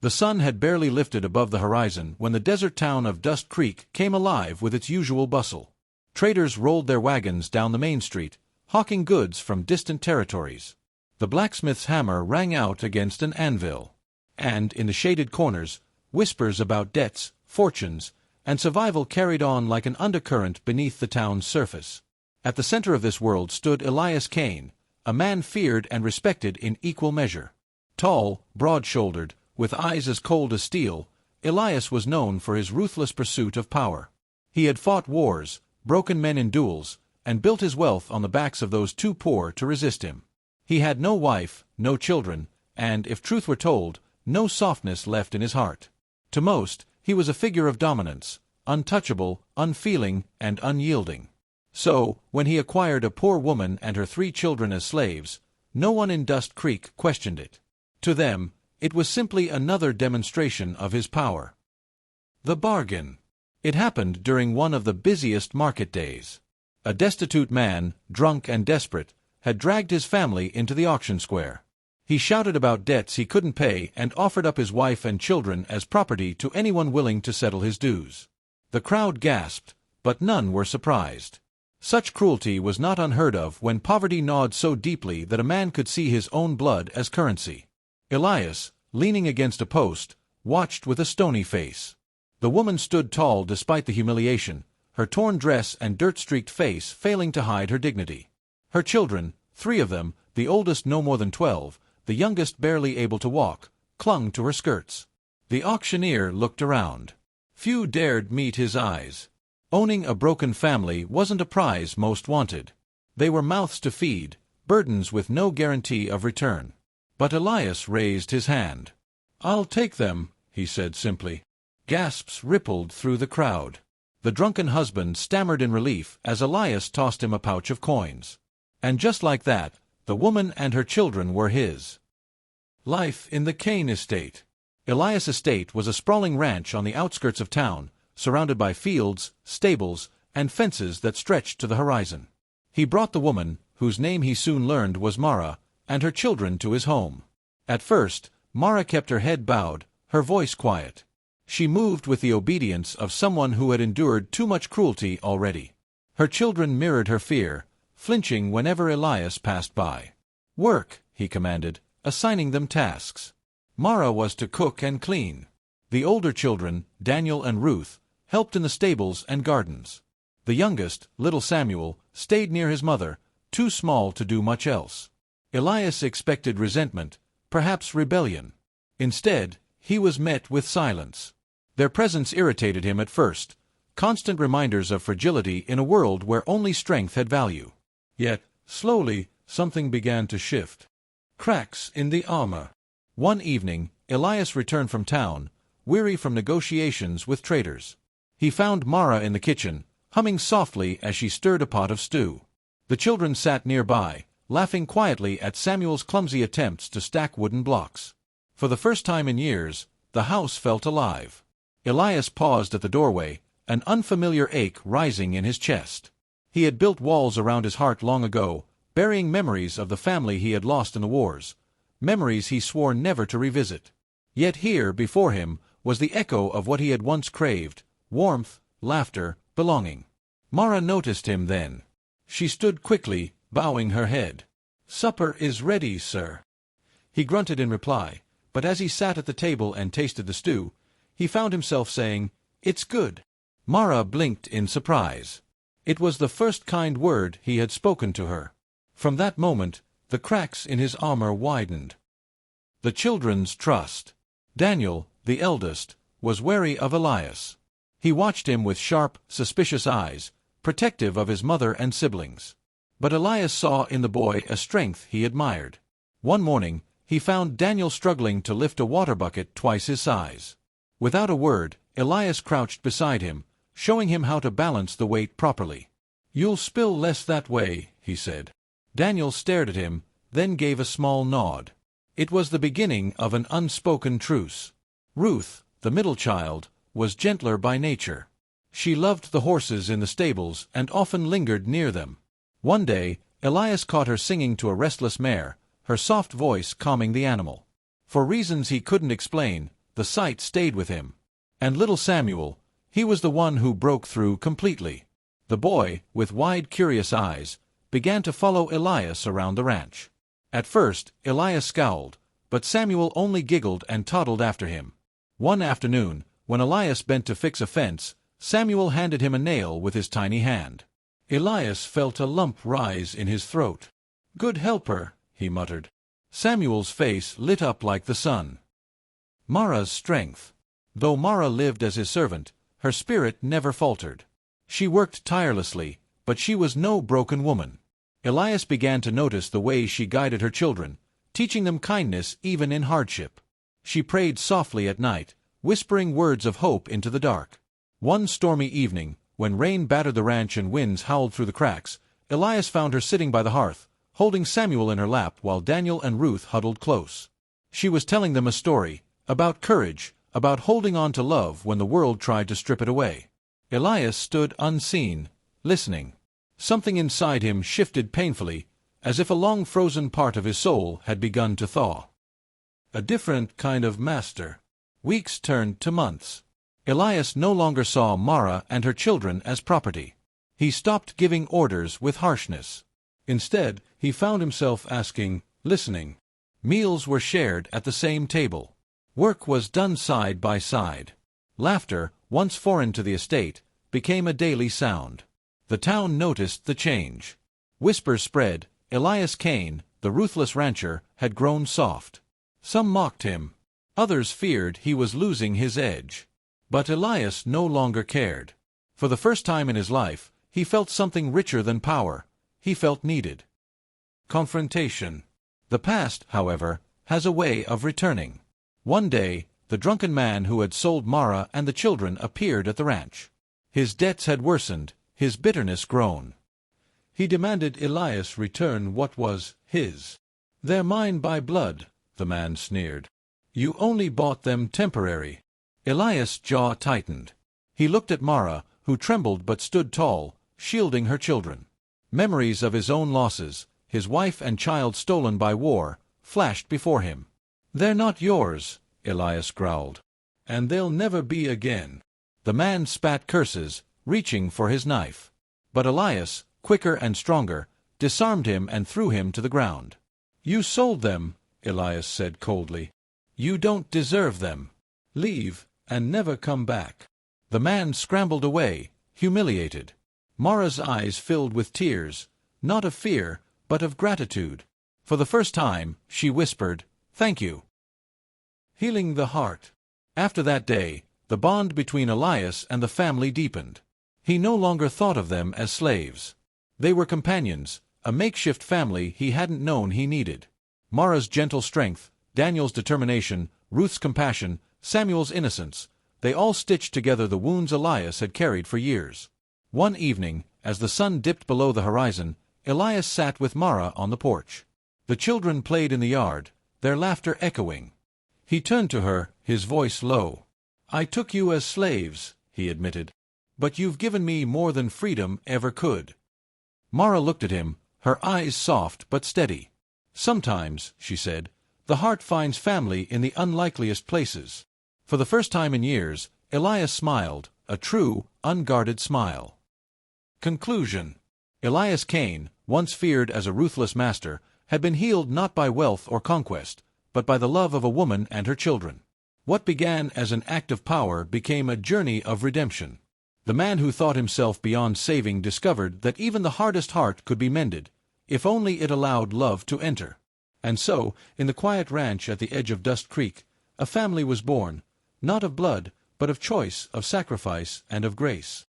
The sun had barely lifted above the horizon when the desert town of Dust Creek came alive with its usual bustle. Traders rolled their wagons down the main street, hawking goods from distant territories. The blacksmith's hammer rang out against an anvil. And, in the shaded corners, whispers about debts, fortunes, and survival carried on like an undercurrent beneath the town's surface. At the center of this world stood Elias Kane, a man feared and respected in equal measure. Tall, broad-shouldered, with eyes as cold as steel, Elias was known for his ruthless pursuit of power. He had fought wars, broken men in duels, and built his wealth on the backs of those too poor to resist him. He had no wife, no children, and, if truth were told, no softness left in his heart. To most, he was a figure of dominance, untouchable, unfeeling, and unyielding. So, when he acquired a poor woman and her 3 children as slaves, no one in Dust Creek questioned it. To them, it was simply another demonstration of his power. The bargain. It happened during one of the busiest market days. A destitute man, drunk and desperate, had dragged his family into the auction square. He shouted about debts he couldn't pay and offered up his wife and children as property to anyone willing to settle his dues. The crowd gasped, but none were surprised. Such cruelty was not unheard of when poverty gnawed so deeply that a man could see his own blood as currency. Elias, leaning against a post, watched with a stony face. The woman stood tall despite the humiliation, her torn dress and dirt-streaked face failing to hide her dignity. Her children, 3 of them, the oldest no more than 12, the youngest barely able to walk, clung to her skirts. The auctioneer looked around. Few dared meet his eyes. Owning a broken family wasn't a prize most wanted. They were mouths to feed, burdens with no guarantee of return. But Elias raised his hand. "I'll take them," he said simply. Gasps rippled through the crowd. The drunken husband stammered in relief as Elias tossed him a pouch of coins. And just like that, the woman and her children were his. Life in the Kane estate. Elias' estate was a sprawling ranch on the outskirts of town, surrounded by fields, stables, and fences that stretched to the horizon. He brought the woman, whose name he soon learned was Mara, and her children to his home. At first, Mara kept her head bowed, her voice quiet. She moved with the obedience of someone who had endured too much cruelty already. Her children mirrored her fear, flinching whenever Elias passed by. "Work," he commanded, assigning them tasks. Mara was to cook and clean. The older children, Daniel and Ruth, helped in the stables and gardens. The youngest, little Samuel, stayed near his mother, too small to do much else. Elias expected resentment, perhaps rebellion. Instead, he was met with silence. Their presence irritated him at first, constant reminders of fragility in a world where only strength had value. Yet, slowly, something began to shift. Cracks in the armor. One evening, Elias returned from town, weary from negotiations with traders. He found Mara in the kitchen, humming softly as she stirred a pot of stew. The children sat nearby, laughing quietly at Samuel's clumsy attempts to stack wooden blocks. For the first time in years, the house felt alive. Elias paused at the doorway, an unfamiliar ache rising in his chest. He had built walls around his heart long ago, burying memories of the family he had lost in the wars, memories he swore never to revisit. Yet here, before him, was the echo of what he had once craved: warmth, laughter, belonging. Mara noticed him then. She stood quickly, bowing her head. "Supper is ready, sir." He grunted in reply, but as he sat at the table and tasted the stew, he found himself saying, "It's good." Mara blinked in surprise. It was the first kind word he had spoken to her. From that moment, the cracks in his armor widened. The children's trust. Daniel, the eldest, was wary of Elias. He watched him with sharp, suspicious eyes, protective of his mother and siblings. But Elias saw in the boy a strength he admired. One morning, he found Daniel struggling to lift a water bucket twice his size. Without a word, Elias crouched beside him, showing him how to balance the weight properly. "You'll spill less that way," he said. Daniel stared at him, then gave a small nod. It was the beginning of an unspoken truce. Ruth, the middle child, was gentler by nature. She loved the horses in the stables and often lingered near them. One day, Elias caught her singing to a restless mare, her soft voice calming the animal. For reasons he couldn't explain, the sight stayed with him. And little Samuel, he was the one who broke through completely. The boy, with wide curious eyes, began to follow Elias around the ranch. At first, Elias scowled, but Samuel only giggled and toddled after him. One afternoon, when Elias bent to fix a fence, Samuel handed him a nail with his tiny hand. Elias felt a lump rise in his throat. "Good helper," he muttered. Samuel's face lit up like the sun. Mara's strength. Though Mara lived as his servant, her spirit never faltered. She worked tirelessly, but she was no broken woman. Elias began to notice the way she guided her children, teaching them kindness even in hardship. She prayed softly at night, whispering words of hope into the dark. One stormy evening, when rain battered the ranch and winds howled through the cracks, Elias found her sitting by the hearth, holding Samuel in her lap while Daniel and Ruth huddled close. She was telling them a story, about courage, about holding on to love when the world tried to strip it away. Elias stood unseen, listening. Something inside him shifted painfully, as if a long-frozen part of his soul had begun to thaw. A different kind of master. Weeks turned to months. Elias no longer saw Mara and her children as property. He stopped giving orders with harshness. Instead, he found himself asking, listening. Meals were shared at the same table. Work was done side by side. Laughter, once foreign to the estate, became a daily sound. The town noticed the change. Whispers spread. Elias Kane, the ruthless rancher, had grown soft. Some mocked him. Others feared he was losing his edge. But Elias no longer cared. For the first time in his life, he felt something richer than power. He felt needed. Confrontation. The past, however, has a way of returning. One day, the drunken man who had sold Mara and the children appeared at the ranch. His debts had worsened, his bitterness grown. He demanded Elias return what was his. "They're mine by blood," the man sneered. "You only bought them temporary." Elias' jaw tightened. He looked at Mara, who trembled but stood tall, shielding her children. Memories of his own losses, his wife and child stolen by war, flashed before him. "They're not yours," Elias growled. "And they'll never be again." The man spat curses, reaching for his knife. But Elias, quicker and stronger, disarmed him and threw him to the ground. "You sold them," Elias said coldly. "You don't deserve them. Leave, and never come back." The man scrambled away, humiliated. Mara's eyes filled with tears, not of fear, but of gratitude. For the first time, she whispered, "Thank you." Healing the heart. After that day, the bond between Elias and the family deepened. He no longer thought of them as slaves. They were companions, a makeshift family he hadn't known he needed. Mara's gentle strength, Daniel's determination, Ruth's compassion, Samuel's innocence, they all stitched together the wounds Elias had carried for years. One evening, as the sun dipped below the horizon, Elias sat with Mara on the porch. The children played in the yard, their laughter echoing. He turned to her, his voice low. "I took you as slaves," he admitted. "But you've given me more than freedom ever could." Mara looked at him, her eyes soft but steady. "Sometimes," she said, "the heart finds family in the unlikeliest places." For the first time in years, Elias smiled, a true, unguarded smile. Conclusion. Elias Kane, once feared as a ruthless master, had been healed not by wealth or conquest, but by the love of a woman and her children. What began as an act of power became a journey of redemption. The man who thought himself beyond saving discovered that even the hardest heart could be mended, if only it allowed love to enter. And so, in the quiet ranch at the edge of Dust Creek, a family was born, not of blood, but of choice, of sacrifice, and of grace.